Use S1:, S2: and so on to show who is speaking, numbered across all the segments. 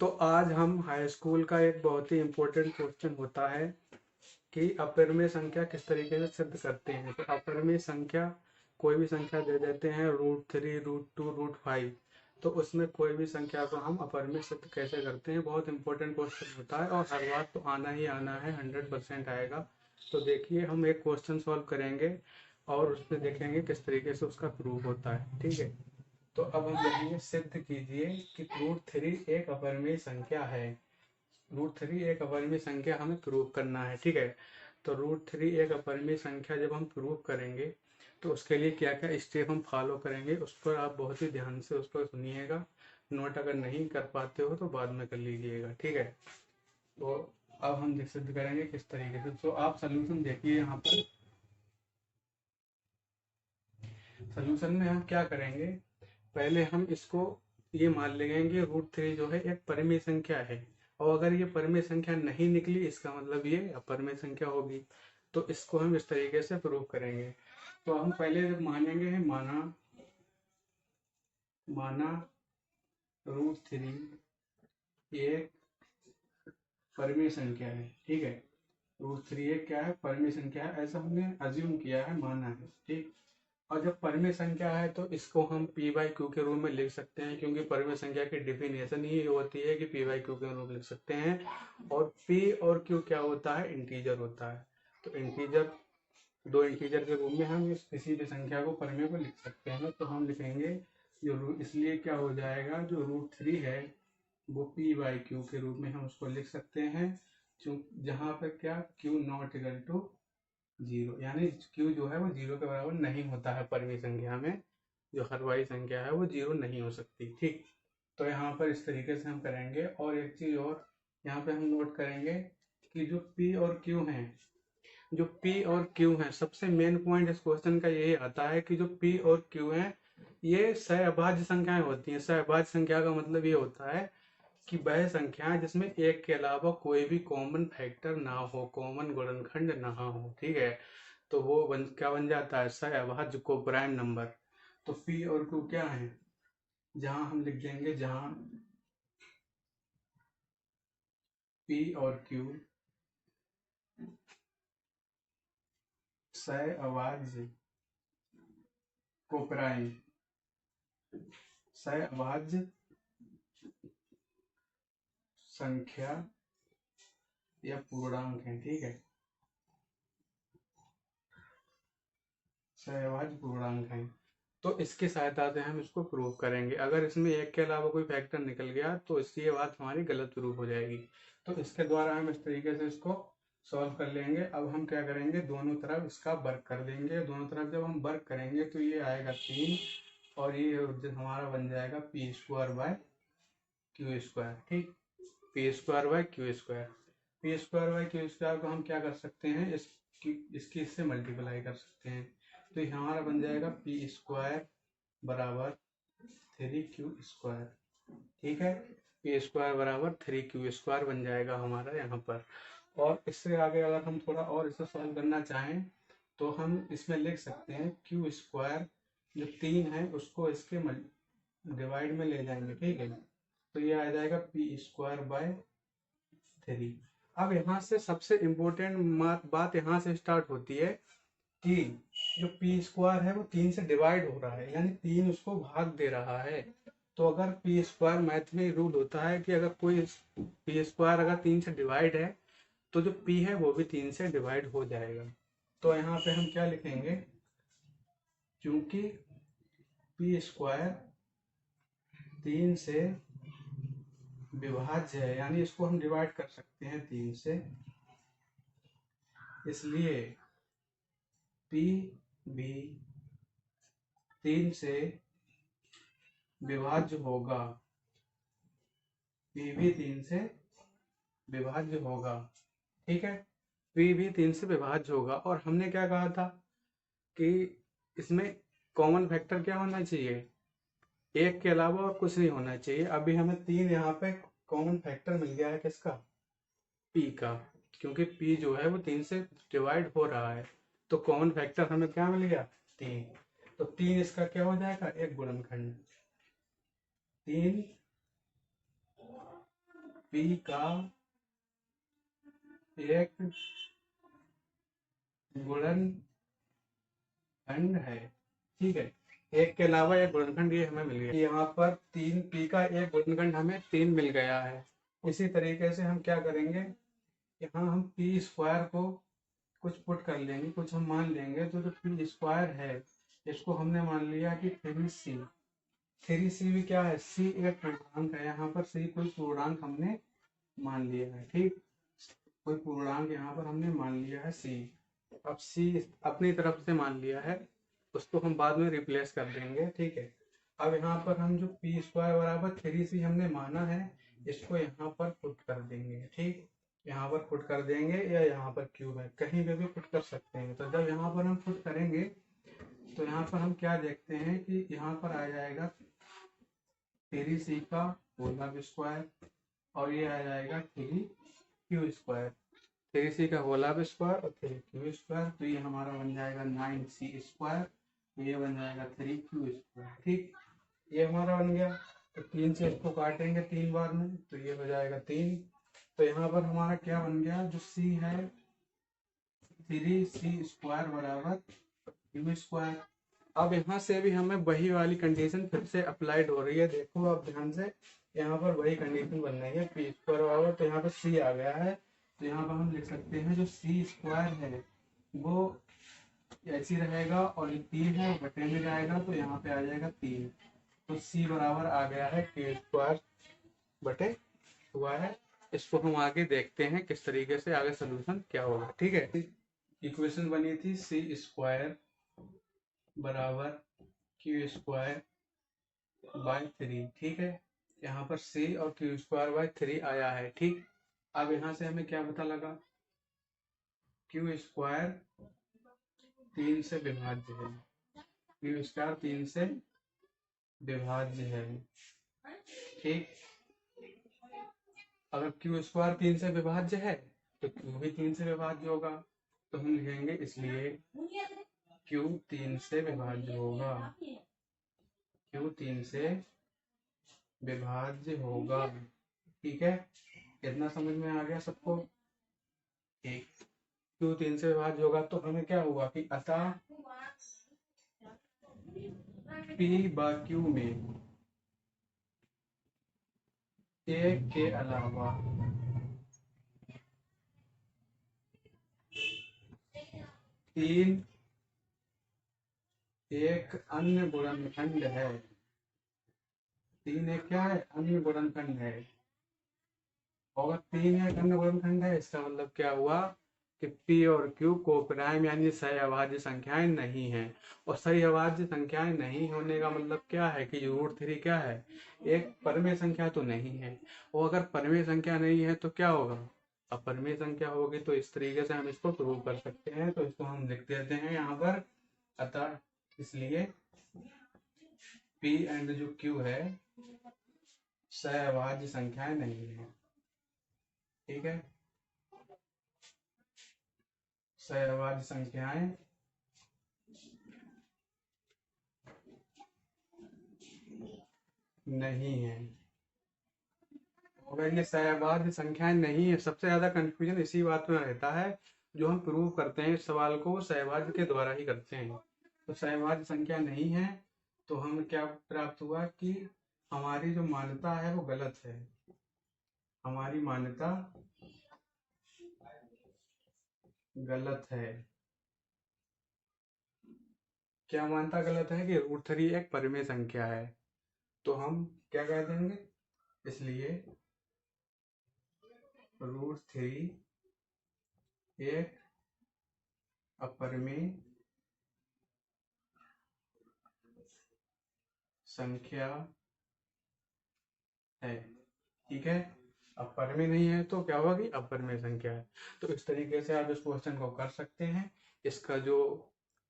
S1: तो आज हम हाई स्कूल का एक बहुत ही इम्पोर्टेंट क्वेश्चन होता है कि अपरिमेय संख्या किस तरीके से सिद्ध करते हैं। तो अपरिमेय संख्या कोई भी संख्या दे देते हैं √3, √2, √5, तो उसमें कोई भी संख्या को हम अपरिमेय सिद्ध कैसे करते हैं, बहुत इंपॉर्टेंट क्वेश्चन होता है और हर बार तो आना ही आना है, 100% आएगा। तो देखिए हम एक क्वेश्चन सॉल्व करेंगे और उसमें देखेंगे किस तरीके से उसका प्रूफ होता है। ठीक है, तो अब हम लिखेंगे सिद्ध कीजिए कि √3 एक अपरिमेय संख्या है। √3 एक अपरिमेय संख्या हमें प्रूव करना है। ठीक है, तो √3 एक अपरिमेय संख्या जब हम प्रूव करेंगे तो उसके लिए क्या क्या स्टेप हम फॉलो करेंगे, उस पर आप बहुत ही ध्यान से उस पर सुनिएगा। नोट अगर नहीं कर पाते हो तो बाद में कर लीजिएगा। ठीक है, तो अब हम सिद्ध करेंगे किस तरीके से। तो आप सोल्यूशन देखिए, यहाँ पर सोल्यूशन में हम क्या करेंगे, पहले हम इसको ये मान लेंगे √3 जो है एक परिमेय संख्या है, और अगर ये परिमेय संख्या नहीं निकली इसका मतलब ये अपरिमेय संख्या होगी। तो इसको हम इस तरीके से प्रूव करेंगे। तो हम पहले जब मानेंगे माना √3 एक परिमेय संख्या है। ठीक है, √3 एक क्या है, परिमेय संख्या है, ऐसा हमने अज्यूम किया है, माना है। ठीक, और जब परिमेय संख्या है तो इसको हम p/q के रूप में लिख सकते हैं, क्योंकि परिमेय संख्या की डिफिनेशन ही होती है कि p/q के रूप में लिख सकते हैं। और p और q क्या होता है, इंटीजर होता है। तो इंटीजर, दो इंटीजर के रूप में हम किसी भी संख्या को परिमेय को लिख सकते हैं। तो हम लिखेंगे जो इसलिए क्या हो जाएगा, जो √3 है वो p/q के रूप में हम उसको लिख सकते हैं, जहां पर क्या q नॉट इक्वल टू 0, यानी q जो है वो 0 के बराबर नहीं होता है। परिमेय संख्या में जो हर वाली संख्या है वो 0 नहीं हो सकती। ठीक, तो यहाँ पर इस तरीके से हम करेंगे। और एक चीज और यहाँ पे हम नोट करेंगे कि जो p और q हैं, जो p और q हैं, सबसे मेन पॉइंट इस क्वेश्चन का यही आता है कि जो p और q हैं ये सहअभाज्य संख्याएं होती हैं। सहअभाज्य संख्या का मतलब ये होता है कि वह संख्याएं जिसमें एक के अलावा कोई भी कॉमन फैक्टर ना हो, कॉमन गुणनखंड ना हो। ठीक है, तो वो क्या बन जाता है, सहअभाज्य को प्राइम नंबर। तो p और q क्या है, जहां हम लिख देंगे, जहां p और q सहअभाज्य को प्राइम, सहअभाज्य संख्या या पूर्णांक है। ठीक है, सहअभाज्य पूर्णांक है। तो इसकी सहायता से हम इसको प्रूव करेंगे। अगर इसमें एक के अलावा कोई फैक्टर निकल गया तो इसकी ये बात हमारी गलत प्रूव हो जाएगी। तो इसके द्वारा हम इस तरीके से इसको सॉल्व कर लेंगे। अब हम क्या करेंगे, दोनों तरफ इसका वर्क कर देंगे। दोनों तरफ जब हम वर्क करेंगे तो ये आएगा 3 और ये हमारा बन जाएगा p²/q²। ठीक, p²/q²। p²/q² को हम क्या कर सकते हैं, इसकी इससे मल्टीप्लाई कर सकते हैं। तो ये हमारा बन जाएगा p²/3q²। ठीक है, p²/3q² बन जाएगा हमारा यहाँ पर। और इससे आगे अगर हम थोड़ा और इसे सॉल्व करना चाहें तो हम इसमें लिख सकते हैं q², जो 3 है उसको इसके डिवाइड में ले जाएंगे। ठीक है, तो ये आ जाएगा p²/3। अब यहाँ से सबसे इम्पोर्टेंट बात यहाँ से स्टार्ट होती है कि जो p² है वो 3 से डिवाइड हो रहा है, यानी 3 उसको भाग दे रहा है। तो अगर p² मैथ में रूल होता है कि अगर कोई p² अगर 3 से डिवाइड है तो जो p है वो भी 3 से डिवाइड हो जाएगा। तो यहाँ पे हम क्या लिखेंगे, क्योंकि p² 3 से विभाज्य है, यानी इसको हम डिवाइड कर सकते हैं 3 से, इसलिए p भी 3 से विभाज्य होगा। p भी 3 से विभाज्य होगा। ठीक है, p भी 3 से विभाज्य होगा। और हमने क्या कहा था कि इसमें कॉमन फैक्टर क्या होना चाहिए, एक के अलावा और कुछ नहीं होना चाहिए। अभी हमें 3 यहाँ पे कॉमन फैक्टर मिल गया है, किसका, p का, क्योंकि p जो है वो 3 से डिवाइड हो रहा है। तो कॉमन फैक्टर हमें क्या मिल गया, 3। तो 3 इसका क्या हो जाएगा, एक गुणनखंड। 3 पी का एक गुणनखंड है। ठीक है, एक के अलावा एक गुणनखंड ये हमें मिल गया। यहाँ पर 3 पी का एक गुणनखंड हमें 3 मिल गया है। इसी तरीके से हम क्या करेंगे, यहाँ हम पी स्क्वायर को कुछ पुट कर लेंगे, कुछ हम मान लेंगे। तो जो पी स्क्वायर है इसको हमने मान लिया कि 3c। 3c भी क्या है, c एक पूर्णांक है। यहाँ पर c कोई पूर्णांक हमने मान लिया है। ठीक, कोई पूर्णांक यहाँ पर हमने मान लिया है c। अब c अपनी तरफ से मान लिया है, उसको हम बाद में रिप्लेस कर देंगे। ठीक है, अब यहाँ पर हम जो पी स्क्वायर बराबर 3c हमने माना है इसको यहाँ पर पुट कर देंगे। ठीक, यहाँ पर पुट कर देंगे या यहाँ पर क्यूब है कहीं पे भी पुट कर सकते हैं। तो जब यहाँ पर हम पुट करेंगे तो यहाँ पर हम क्या देखते हैं कि यहाँ पर आ जाएगा 3c का होल स्क्वायर और ये आ जाएगा 3q स्क्वायर। 3c का होल स्क्वायर और 3q स्क्वायर, तो ये हमारा बन जाएगा 9c स्क्वायर। ये बन जाएगा 3q स्क्वायर। ठीक, ये हमारा बन गया। तो 3 से इसको काटेंगे 3 बार में तो ये हो जाएगा 3। तो यहाँ पर हमारा क्या बन गया, जो c है 3c स्क्वायर बराबर q स्क्वायर। अब यहाँ से भी हमें वही वाली कंडीशन फिर से अप्लाइड हो रही है। देखो अब ध्यान से, यहाँ पर वही कंडीशन बन रही है पी स्क्वायर बराबर, तो यहाँ पर c आ गया है। तो यहाँ पर हम लिख सकते हैं जो c स्क्वायर है वो ऐसी रहेगा और ये 3 है बटे में जाएगा तो यहाँ पे आ जाएगा 3। तो c बराबर आ गया है k स्क्वायर बटे हुआ है। इसको हम आगे देखते हैं किस तरीके से आगे सोल्यूशन क्या होगा। ठीक है, इक्वेशन बनी थी c स्क्वायर बराबर क्यू स्क्वायर बाय 3। ठीक है, यहाँ पर c और क्यू स्क्वायर बाय 3 आया है। ठीक, अब यहाँ से हमें क्या पता लगा, क्यू स्क्वायर 3 से विभाज्य है। क्यू स्क्वायर 3 से विभाज्य है। ठीक, अगर क्यू स्क्वायर 3 से विभाज्य है तो क्यू भी 3 से विभाज्य होगा। तो हम लिखेंगे इसलिए क्यू 3 से विभाज्य होगा। क्यू 3 से विभाज्य होगा। ठीक है, इतना समझ में आ गया सबको। ठीक, क्यू 3 से विभाज्य होगा तो हमें क्या होगा कि अतः पी बाय क्यू में एक के अलावा तीन एक अन्य गुणनखंड है। 3 एक क्या है, अन्य गुणनखंड है। और 3 एक अन्य गुणनखंड है इसका मतलब क्या हुआ कि P और Q को प्राइम यानी सही अभाज्य संख्याएं नहीं है। और सही अभाज्य संख्याएं नहीं होने का मतलब क्या है कि √3 क्या है, एक परमेय संख्या तो नहीं है। और अगर परमेय संख्या नहीं है तो क्या होगा, अब परमेय संख्या होगी तो इस तरीके से हम इसको प्रूव कर सकते हैं। तो इसको हम लिख देते हैं यहाँ पर। अतः इसलिए P एंड जो Q है सहअभाज्य संख्याएं नहीं है। ठीक है, सहअभाज्य संख्याएं नहीं है। अगर ये सहअभाज्य संख्याएं नहीं है, सबसे ज्यादा कंफ्यूजन इसी बात में रहता है। जो हम प्रूव करते हैं इस सवाल को सहअभाज्य के द्वारा ही करते हैं। तो सहअभाज्य संख्या नहीं है तो हमें क्या प्राप्त हुआ कि हमारी जो मान्यता है वो गलत है। हमारी मान्यता गलत है। क्या मान्यता गलत है कि √3 एक परिमेय संख्या है। तो हम क्या कह देंगे, इसलिए √3 एक अपरिमेय संख्या है। ठीक है, अब परिमेय नहीं है तो क्या होगा कि अपरिमेय संख्या है। तो इस तरीके से आप इस क्वेश्चन को कर सकते हैं। इसका जो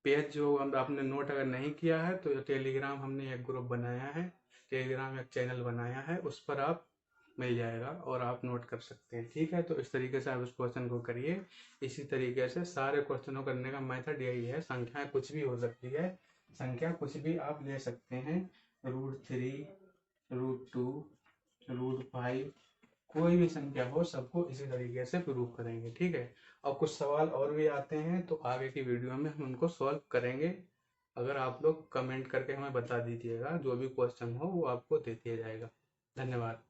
S1: पेज जो आपने नोट अगर नहीं किया है तो टेलीग्राम हमने एक ग्रुप बनाया है, टेलीग्राम एक चैनल बनाया है, उस पर आप मिल जाएगा और आप नोट कर सकते हैं। ठीक है, तो इस तरीके से आप इस क्वेश्चन को करिए। इसी तरीके से सारे क्वेश्चनों करने का मेथड यही है। संख्याएं कुछ भी हो सकती है, संख्या कुछ भी आप ले सकते हैं, √3 √2 √5 कोई भी संख्या हो सबको इसी तरीके से प्रूव करेंगे, ठीक है। और कुछ सवाल और भी आते हैं तो आगे की वीडियो में हम उनको सॉल्व करेंगे। अगर आप लोग कमेंट करके हमें बता दीजिएगा, जो भी क्वेश्चन हो वो आपको दे दिया जाएगा। धन्यवाद।